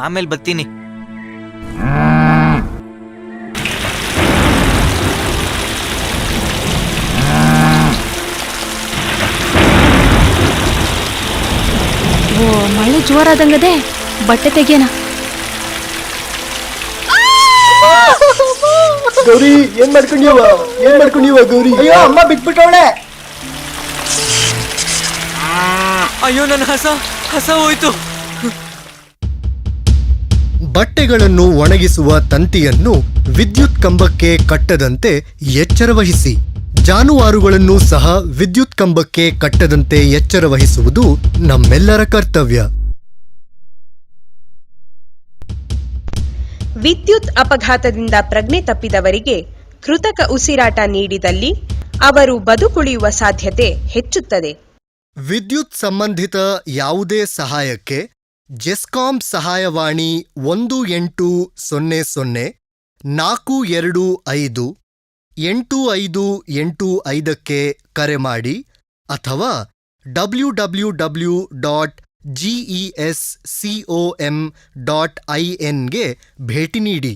ಆಮೇಲೆ ಬರ್ತೀನಿ. ಓ, ಮಳೆ ಜೋರಾದಂಗದೆ. ಬಟ್ಟೆ ತೆಗಿಯೋಣ. ಗೌರಿ, ಏನ್ ಮಾಡ್ಕೊಂಡಿವ ಗೌರಿ? ಅಯ್ಯೋ, ಅಮ್ಮ ಬಿಟ್ಬಿಟ್ಟವಳೆ. ಅಯ್ಯೋ, ನನ್ನ ಹಸ ಹೋಯ್ತು. ಬಟ್ಟೆಗಳನ್ನು ಒಣಗಿಸುವ ತಂತಿಯನ್ನು ವಿದ್ಯುತ್ ಕಂಬಕ್ಕೆ ಕಟ್ಟದಂತೆ ಎಚ್ಚರವಹಿಸಿ. ಜಾನುವಾರುಗಳನ್ನು ಸಹ ವಿದ್ಯುತ್ ಕಂಬಕ್ಕೆ ಕಟ್ಟದಂತೆ ಎಚ್ಚರವಹಿಸುವುದು ನಮ್ಮೆಲ್ಲರ ಕರ್ತವ್ಯ. ವಿದ್ಯುತ್ ಅಪಘಾತದಿಂದ ಪ್ರಜ್ಞೆ ತಪ್ಪಿದವರಿಗೆ ಕೃತಕ ಉಸಿರಾಟ ನೀಡಿದಲ್ಲಿ ಅವರು ಬದುಕುಳಿಯುವ ಸಾಧ್ಯತೆ ಹೆಚ್ಚುತ್ತದೆ. ವಿದ್ಯುತ್ ಸಂಬಂಧಿತ ಯಾವುದೇ ಸಹಾಯಕ್ಕೆ ಜೆಸ್ಕಾಂ ಸಹಾಯವಾಣಿ 1800-425-8585ಕ್ಕೆ ಕರೆ ಮಾಡಿ ಅಥವಾ www.gescom.in ಗೆ ಭೇಟಿ ನೀಡಿ.